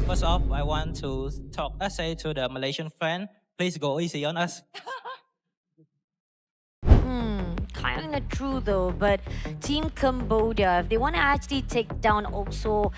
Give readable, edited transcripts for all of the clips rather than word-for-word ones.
First off, I want to say to the Malaysian fan, please go easy on us. Kind of true though, but Team Cambodia, if they want to actually take down also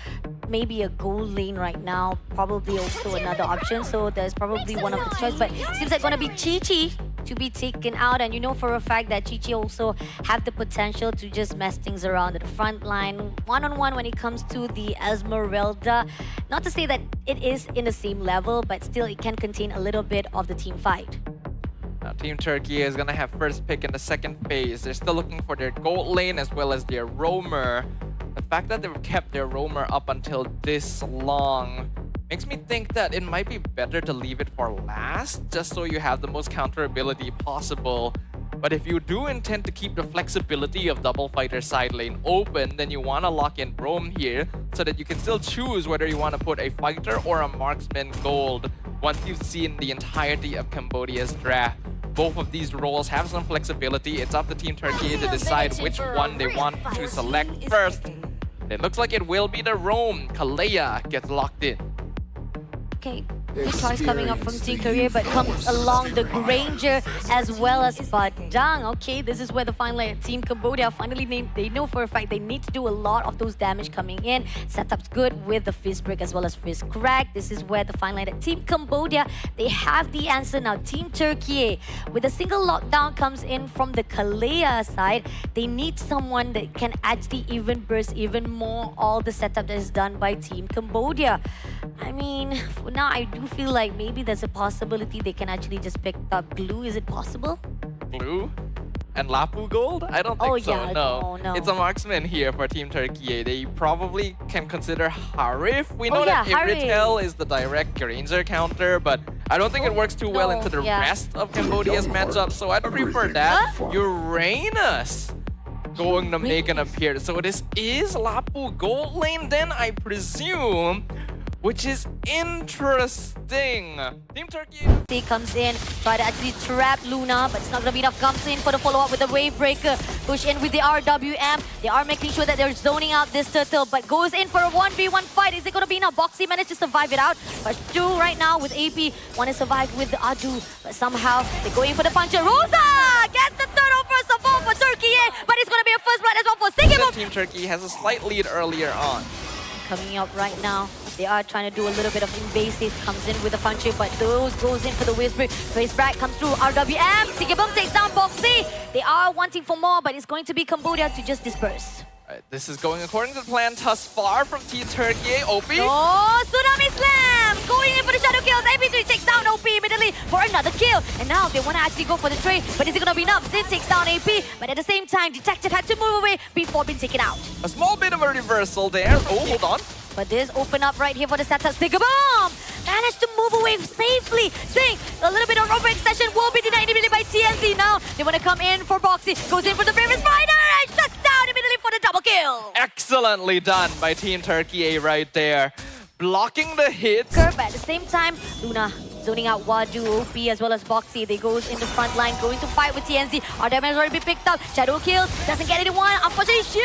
maybe a gold lane right now, probably also another option. So there's probably one of the choice, but it seems like going to be Chi-Chi to be taken out. And you know for a fact that Chi-Chi also have the potential to just mess things around at the front line. One-on-one when it comes to the Esmeralda. Not to say that it is in the same level, but still it can contain a little bit of the team fight. Now, Team Turkey is going to have first pick in the second phase. They're still looking for their gold lane as well as their roamer. The fact that they've kept their roamer up until this long makes me think that it might be better to leave it for last, just so you have the most counterability possible. But if you do intend to keep the flexibility of double fighter side lane open, then you want to lock in roam here so that you can still choose whether you want to put a fighter or a marksman gold once you've seen the entirety of Cambodia's draft. Both of these roles have some flexibility. It's up to Team Turkey to decide which one they want to select first. It looks like it will be the roam. Kalea gets locked in. Okay, good choice coming up from Team Korea, but comes along the Granger as well as Padang. Okay, this is where the final Team Cambodia finally named. They know for a fact they need to do a lot of those damage coming in. Setup's good with the Fizz Brick as well as Fizz Crack. This is where the final Team Cambodia, they have the answer now. Team Turkey, with a single lockdown comes in from the Kalea side. They need someone that can actually even burst even more all the setup that is done by Team Cambodia. I mean, for now I do feel like maybe there's a possibility they can actually just pick up Glue. Is it possible? Blue? And Lapu gold? I don't think so, yeah, no. no. It's a marksman here for Team Turkey. They probably can consider Harif. We know yeah, that Ivritel is the direct Granger counter, but I don't think it works too well into the rest of Cambodia's matchup, so I'd prefer that. Uranus going to make an appearance. So this is Lapu gold lane then, I presume, which is interesting. Team Turkey. He comes in, try to actually trap Luna, but it's not gonna be enough. Comes in for the follow-up with the Wave Breaker. Push in with the RWM. They are making sure that they're zoning out this turtle, but goes in for a 1v1 fight. Is it gonna be enough? Boxy managed to survive it out. But two right now with AP. Want to survive with the Adu, but somehow they're going for the puncher. Rosa gets the turtle first of all for Turkey, but it's gonna be a first blood as well for Sigmund. Team Turkey has a slight lead earlier on. Coming up right now. They are trying to do a little bit of invasive, comes in with a puncher, but those goes in for the Whisper. Face Bright comes through, RWM, Sigibum takes down Boxy. They are wanting for more, but it's going to be Cambodia to just disperse. Right, this is going according to the plan thus far from Team Turkey. OP. Oh, Tsunami Slam! Going in for the shadow kills. AP3 takes down OP immediately for another kill. And now they want to actually go for the trade, but is it going to be enough? Zin takes down AP, but at the same time, Detective had to move away before being taken out. A small bit of a reversal there. Oh, hold on. But this open up right here for the setup. Stick-a-bomb! Managed to move away safely. Sing, a little bit of overextension will be denied immediately by TNC. Now they want to come in for Boxy. Goes in for the Famous Spider and shuts down immediately for the double kill. Excellently done by Team Turkey right there. Blocking the hits. Curve at the same time, Luna zoning out Wadu, OP as well as Boxy. They goes in the front line, going to fight with TNC. RDM has already been picked up. Shadow kills, doesn't get anyone. Unfortunately, shit!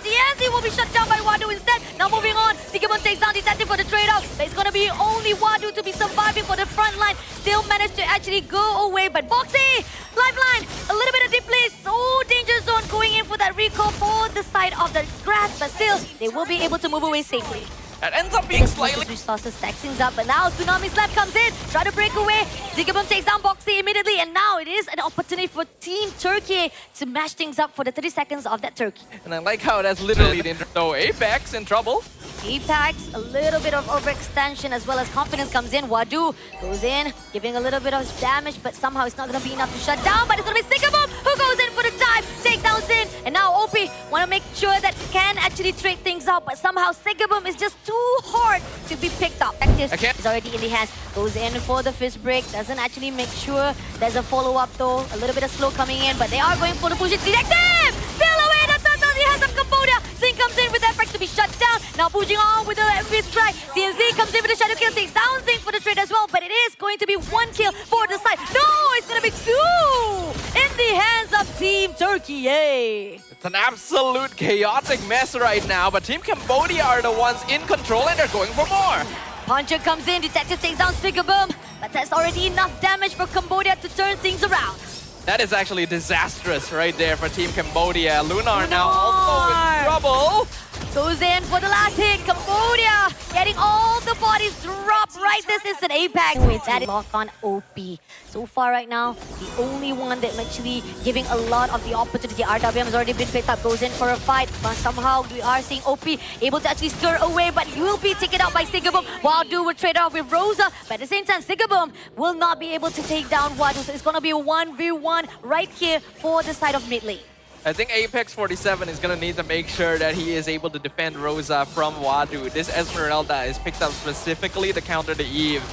TNC will be shut down by Wadu instead. Now moving on, Sigmund takes down Detective for the trade-off. But it's going to be only Wadu to be surviving for the front line. Still managed to actually go away, but Boxy, lifeline, a little bit of deep place. So danger zone going in for that recall for the side of the grass, but still, they will be able to move away safely. That ends up being slightly... Resources stack things up, but now Tsunami Slap comes in, try to break away. Zigabum takes down Boxy immediately, and now it is an opportunity for Team Turkey to mash things up for the 30 seconds of that Turkey. And I like how that's literally the... So Apex in trouble. Apex, a little bit of overextension as well as confidence comes in. Wadu goes in, giving a little bit of damage, but somehow it's not going to be enough to shut down. But it's going to be Sigabum who goes in for the dive, takedowns in, and now OP want to make sure that can actually trade things out, but somehow Sigabum is just too hard to be picked up. Okay. Is already in the hands, goes in for the fist break, doesn't actually make sure there's a follow-up though. A little bit of slow coming in, but they are going for the push. It's Detective! Still away the turtle in the hands of Cambodia. Zing comes in with that break to be shut down. Now pushing on with the fist strike. TNZ comes in with the shadow kill, takes down Zing for the trade as well, but it is going to be one kill for the side. No, it's going to be two in the hands of Team Turkey. Turkey. Yay! It's an absolute chaotic mess right now, but Team Cambodia are the ones in control and they're going for more. Puncher comes in, Detective takes down Stigaboom, but that's already enough damage for Cambodia to turn things around. That is actually disastrous right there for Team Cambodia. Lunar now also in trouble. Goes in for the last hit. Cambodia getting all the bodies dropped right this instant. Apex with that lock on OP. So far right now, the only one that's actually giving a lot of the opportunity. RWM has already been picked up, goes in for a fight, but somehow we are seeing OP able to actually stir away, but he will be taken out by Stigaboom. Wadu will trade off with Rosa, but at the same time, Stigaboom will not be able to take down Wadu, so it's going to be a 1v1 right here for the side of mid lane. I think Apex 47 is going to need to make sure that he is able to defend Rosa from Wadu. This Esmeralda is picked up specifically to counter the Eve.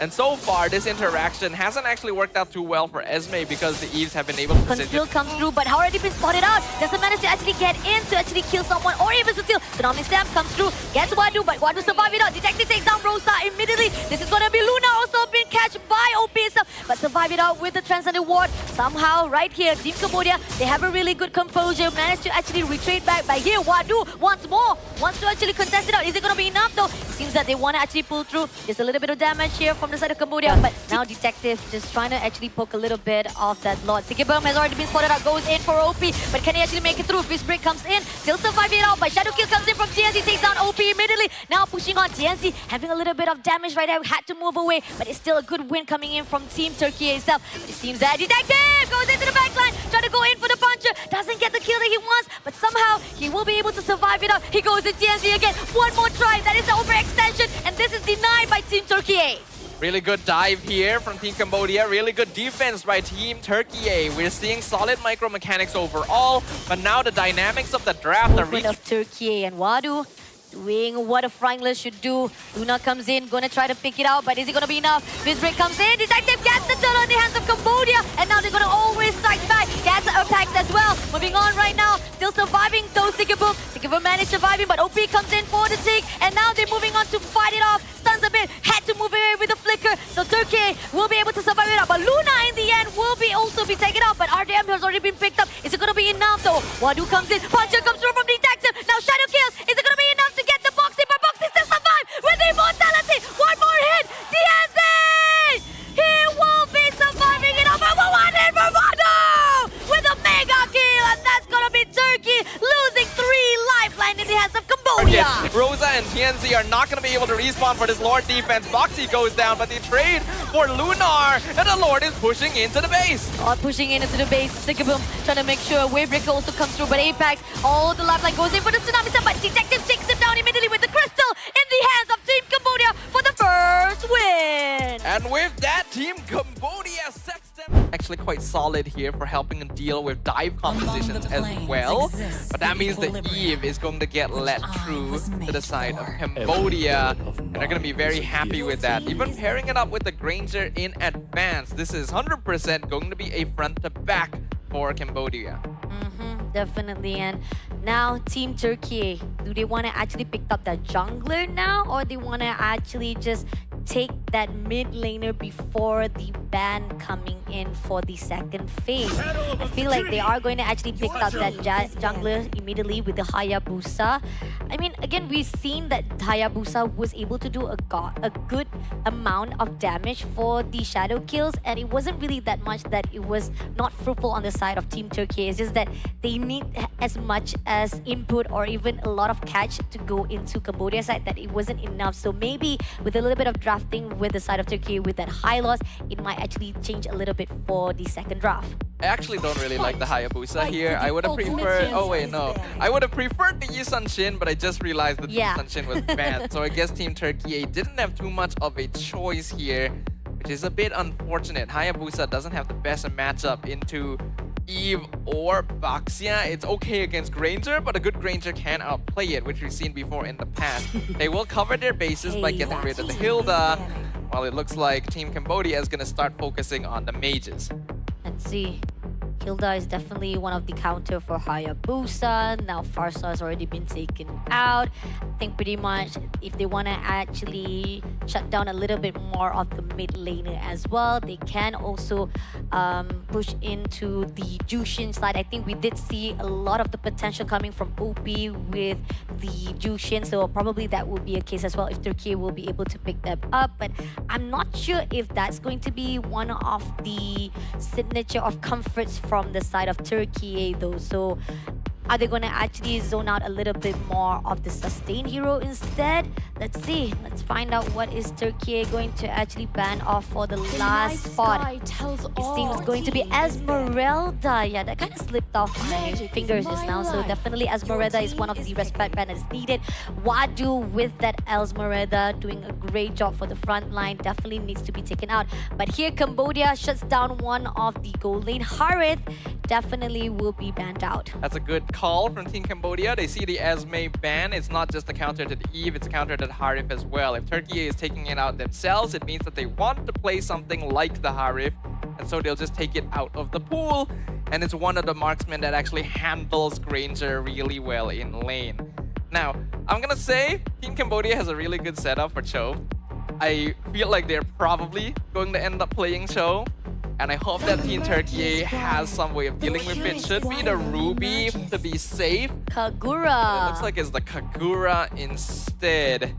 And so far, this interaction hasn't actually worked out too well for Esme because the Eves have been able to Conceal comes through, but already been spotted out. Doesn't manage to actually get in to actually kill someone or even Sutil. Tsunami Stamp comes through, gets Wadu, but Wadu survive it out. Detective takes down Rosa immediately. This is going to be Luna, also being catched by OP itself, but survive it out with the Transcendent Ward. Somehow, right here, Team Cambodia, they have a really good composure, managed to actually retreat back. But here, Wadu wants more, wants to actually contest it out. Is it going to be enough though? It seems that they want to actually pull through. Just a little bit of damage here from the side of Cambodia, but now Detective just trying to actually poke a little bit of that Lord. Stigaboom has already been spotted out, goes in for OP, but can he actually make it through? Fist Break comes in, still survive it out, but Shadow Kill comes in from TNC, takes down OP immediately. Now pushing on TNC, having a little bit of damage right there, had to move away, but it's still a good win coming in from Team Turkey itself. But it seems that Detective goes into the backline, trying to go in for the puncher, doesn't get the kill that he wants, but somehow he will be able to survive it out. He goes in TNC again, one more try, that is the overextension, and this is denied by Team Turkey. Really good dive here from Team Cambodia. Really good defense by Team Turkey. We're seeing solid micro mechanics overall, but now the dynamics of the draft are Movement of Turkey and Wadu doing what a Frangler should do. Luna comes in, gonna try to pick it out, but is it gonna be enough? Fist Break comes in, Detective gets the turn on the hands of Cambodia, and now they're gonna always strike back. Gets attacks as well. Moving on right now, still surviving though Stigaboom. Stigaboom managed surviving, but OP comes in for the take, and now they're moving on to fight it off. Stuns a bit, had to move away with the flicker, so Turkey will be able to survive it out, but Luna in the end will be also be taken out, but RDM has already been picked up. Is it gonna be enough though? Wadu comes in, Puncher comes through from Detective, now Shadow kills. Is it gonna be enough to get the Boxy, but Boxy still survive with immortality. One more hit, TNC! He will be surviving it out, but one hit for Wadu with a mega kill, and that's gonna be Turkey losing 3 lifeline in the hands of Cambodia. Rosa and TNC are not going to be able to respawn for this Lord defense. Boxy goes down, but they trade for Lunar, and the Lord is pushing into the base. Pushing in into the base, Stigaboom trying to make sure Wavebreaker also comes through, but Apex, all the lifeline goes in for the Tsunami Sun, but Detective takes him down immediately with the Crystal in the hands of Team Cambodia for the first win. And with that, Team Cambodia sets them actually quite solid here for helping them deal with dive compositions as well. But that means the Eve is going to get let through to the side of Cambodia, and they're going to be very happy with that. Even pairing it up with the Granger in advance, this is 100% going to be a front to back for Cambodia. Definitely, and now Team Turkey, do they want to actually pick up that jungler now, or they want to actually just take that mid laner before the ban coming in for the second phase? I feel like they are going to actually pick up that jungler immediately with the Hayabusa. I mean, again, we've seen that Hayabusa was able to do a good amount of damage for the shadow kills, and it wasn't really that much that it was not fruitful on the side of Team Turkey. It's just that they need as much as input or even a lot of catch to go into Cambodia side that it wasn't enough. So maybe with a little bit of drafting with the side of Turkey with that high loss, it might actually change a little bit for the second draft. I actually don't really like the Hayabusa here. I would have preferred... Oh wait, no. I would have preferred the Yisun Shin, but I just realized that the Yisun Shin was banned. So I guess Team Turkey didn't have too much of a choice here, which is a bit unfortunate. Hayabusa doesn't have the best matchup into Eve or Baxia. It's okay against Granger, but a good Granger can outplay it, which we've seen before in the past. They will cover their bases by getting rid of the Hilda, while it looks like Team Cambodia is going to start focusing on the mages. Let's see. Hilda is definitely one of the counter for Hayabusa. Now Farsa has already been taken out. I think pretty much if they want to actually shut down a little bit more of the mid laner as well, they can also push into the Jushin side. I think we did see a lot of the potential coming from OP with the Jushin, so probably that will be a case as well if Turkey will be able to pick them up. But I'm not sure if that's going to be one of the signature of comforts from the side of Turkey though. So are they going to actually zone out a little bit more of the sustain hero instead? Let's see. Let's find out what is Turkey going to actually ban off for the last spot. It seems going to be Esmeralda. Yeah, that kind of slipped off my fingers just now. So definitely Esmeralda is one of the respect ban that's needed. Wadu with that Esmeralda doing a great job for the front line. Definitely needs to be taken out. But here Cambodia shuts down one of the gold lane. Harith definitely will be banned out. That's a good call from Team Cambodia. They see the Esme ban. It's not just a counter to the Eve, it's a counter to the Harith as well. If Turkey is taking it out themselves, it means that they want to play something like the Harith, and so they'll just take it out of the pool. And it's one of the marksmen that actually handles Granger really well in lane. Now, I'm gonna say Team Cambodia has a really good setup for Cho. I feel like they're probably going to end up playing Cho. And I hope that Team Turkey has some way of dealing with it. Should be the Ruby to be safe. Kagura. It looks like it's the Kagura instead.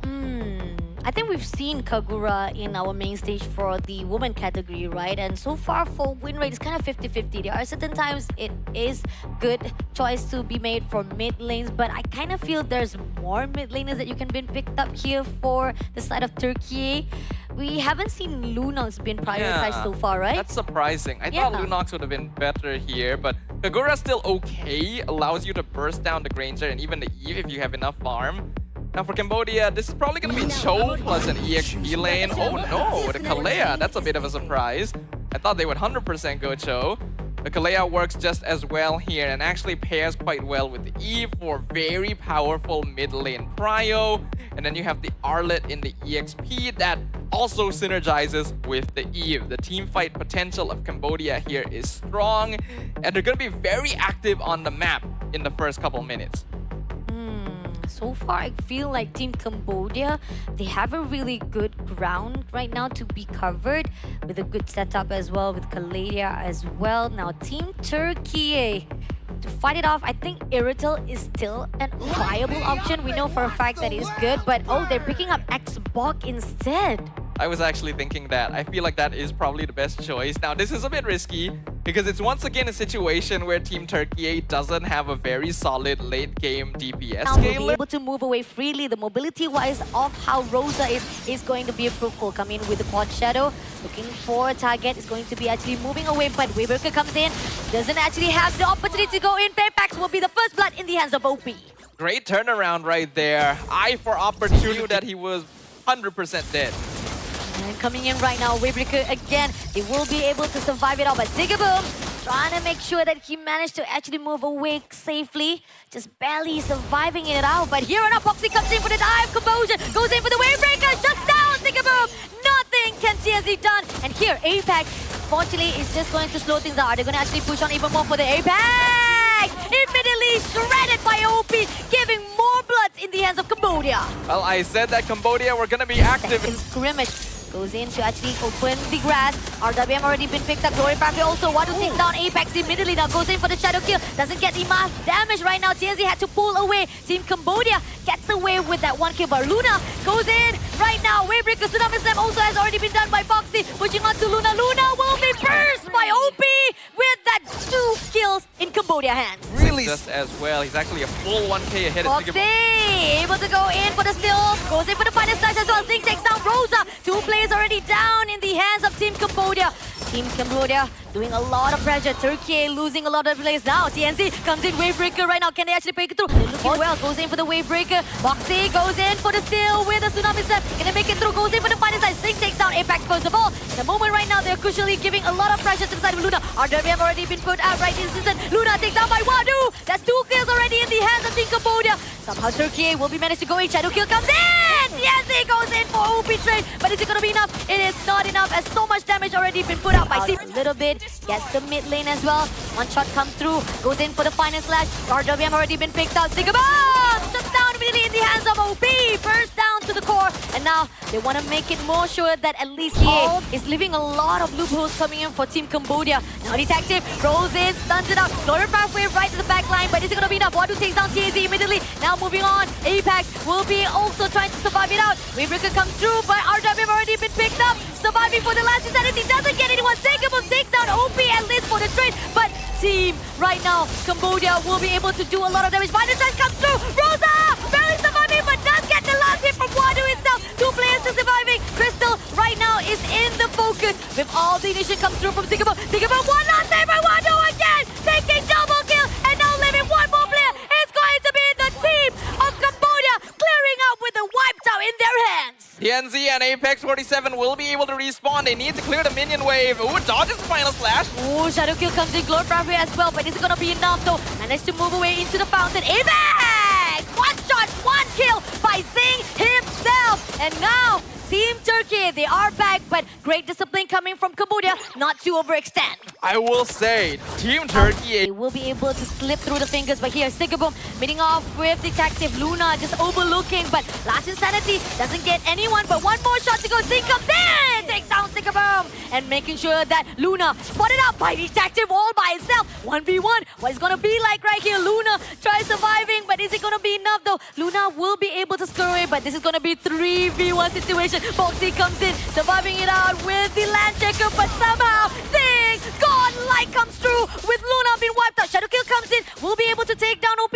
I think we've seen Kagura in our main stage for the woman category, right? And so far for win rate, it's kind of 50-50. There are certain times it is good choice to be made for mid lanes, but I kind of feel there's more mid laners that you can be picked up here for the side of Turkey. We haven't seen Lunox being prioritized so far, right? That's surprising. I thought Lunox would have been better here, but Kagura's still okay. Allows you to burst down the Granger and even the Eve if you have enough farm. Now for Cambodia, this is probably going to be Cho plus an EXP lane. Oh no, the Kalea. That's a bit of a surprise. I thought they would 100% go Cho. The Kalea works just as well here and actually pairs quite well with the Eve for very powerful mid lane prio. And then you have the Arlet in the EXP that also synergizes with the Eve. The team fight potential of Cambodia here is strong, and they're going to be very active on the map in the first couple minutes. So far, I feel like Team Cambodia, they have a really good ground right now to be covered with a good setup as well, with Kaladia as well. Now, Team Turkey, to fight it off, I think Irrital is still a viable option. We know for a fact that it's good, but oh, they're picking up Xbox instead. I was actually thinking that. I feel like that is probably the best choice. Now, this is a bit risky because it's once again a situation where Team Turkey doesn't have a very solid late game DPS now we'll scaler. be able to move away freely. The mobility-wise of how Rosa is going to be fruitful. Come in with the Quad Shadow. Looking for a target. Is going to be actually moving away, but Waybreaker comes in. Doesn't actually have the opportunity to go in. Paypax will be the first blood in the hands of OP. Great turnaround right there. Eye for opportunity that he was 100% dead. And coming in right now, Waybreaker again. They will be able to survive it all, but Zigaboom trying to make sure that he managed to actually move away safely. Just barely surviving it out. But here on up, Foxy comes in for the dive. Composure goes in for the Waybreaker. Shuts down Zigaboom. Nothing can TSC done. And here, Apex, fortunately, is just going to slow things out. They're going to actually push on even more for the Apex. Immediately shredded by OP, giving more bloods in the hands of Cambodia. Well, I said that Cambodia were going to be active. Second scrimmage. Goes in to actually open the grass. RWM already been picked up. Glory Pathway also want to take down Apex immediately. Now goes in for the shadow kill. Doesn't get the mass damage right now. TNZ had to pull away. Team Cambodia gets away with that one kill. But Luna goes in right now. Waybreaker Tsunami Slam also has already been done by Foxy. Pushing on to Luna. Luna will be burst by OP with that 2 kills in Cambodia hands. Really just as well. He's actually a full 1k ahead of Foxy able to go in for the steal. Goes in for the final slash as well. Zing takes down Rosa. 2 players already down in the hands of Team Cambodia. Team Cambodia doing a lot of pressure. Turkey losing a lot of players now. TNC comes in, Wavebreaker right now. Can they actually break it through? They're looking well. Goes in for the Wavebreaker. Foxy goes in for the steal with the Tsunami Step. Can they make it through? Goes in for the final side. Zing takes down Apex first of all. In the moment right now, they're crucially giving a lot of pressure to the side of Luna. RWM already been put out right in this instant. Luna takes down by Wadu. That's 2 kills already in the hands of Team Cambodia. Somehow Turkey will be managed to go in. Shadow kill comes in. TNC goes in for OP trade, but is it gonna be enough? It is not enough, as so much damage already been put out by C. A little bit, gets the mid lane as well. One shot comes through, goes in for the final slash. RWM already been picked out. Stick bomb! Just down immediately in the hands of OP. First down to the core, and now they want to make it more sure that at least EA is leaving a lot of loopholes coming in for Team Cambodia. Now Detective rolls in, stuns it out. Glory pathway right to the back line, but is it gonna be enough? Wadu takes down TAZ immediately. Now moving on, Apex will be also trying to survive it out. Wavebreaker comes through, but RWM already been picked up. Surviving for the last insanity, doesn't get anyone. Takeable takes down OP at least for the trade, but team right now, Cambodia will be able to do a lot of damage. Final touch comes through. Rosa barely surviving, but does get the last hit from Wadu itself. Two players still surviving. Crystal right now is in the focus with all the initiation comes through from Singapore. Singapore, one last save by Wadu again, taking double kill, and now leaving one more player. It's going to be the team of Cambodia clearing out with the wiped out in their hands. TNZ and Apex 47 will be able to respawn. They need to clear the minion wave. Ooh, dodges the final slash. Ooh, Shadow Kill comes in, Glory Pathway as well, but is it gonna be enough though? Managed to move away into the fountain. Apex! One shot, one kill by Zing himself. And now, Team Turkey, they are back, but great discipline coming from Cambodia, not to overextend. I will say, Team Turkey. They will be able to slip through the fingers, but here, Stickerboom meeting off with Detective Luna, just overlooking, but last insanity doesn't get anyone, but one more shot to go. Zing comes in, takes down Stickerboom, and making sure that Luna spotted out by Detective all by itself. 1v1, what is gonna be like right here? Luna tries surviving, but is it gonna be enough though? Luna will be able to scare away, but this is gonna be 3v1 situation. Boxy comes in, surviving it out with the land checker, but somehow Zing, Godlike comes through with Luna being wiped out. Shadow Kill comes in, will be able to take down OP.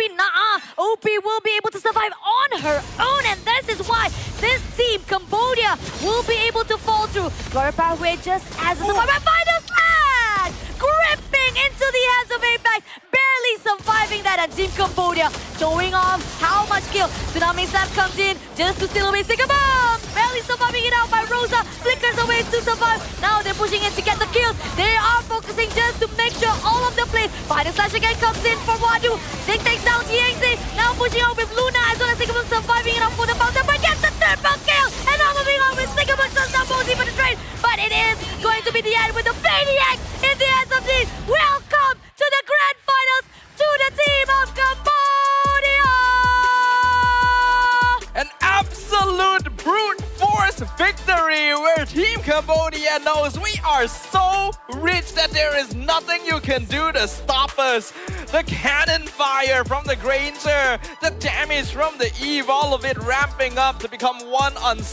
OP will be able to survive on her own, and this is why this team, Cambodia, will be able to fall through. Glory Pathway just as a survivor. Final slash! Gripping into the hands of Apex, barely surviving that, and Team Cambodia showing off how much kill. Tsunami Slap comes in just to steal away Sticker Bomb. Barely surviving it out by Rosa. Flickers away to survive. Now they're pushing in to get the kills. They are focusing just to make sure all of the plays. Final Slash again comes in for Wadu. Zing takes down TXA. Now pushing out with Luna as well as Sticker Bomb surviving it out for the fountain, but gets the triple kill. And now moving on with Sticker Bomb just now Bozy for the trade. But it is going to be the end with the Maniac in the hands of these. Welcome to the grand finals to the team of Cambodia! An absolute brute force victory where Team Cambodia knows we are so rich that there is nothing you can do to stop us. The cannon fire from the Granger, the damage from the Eve, all of it ramping up to become one unstoppable.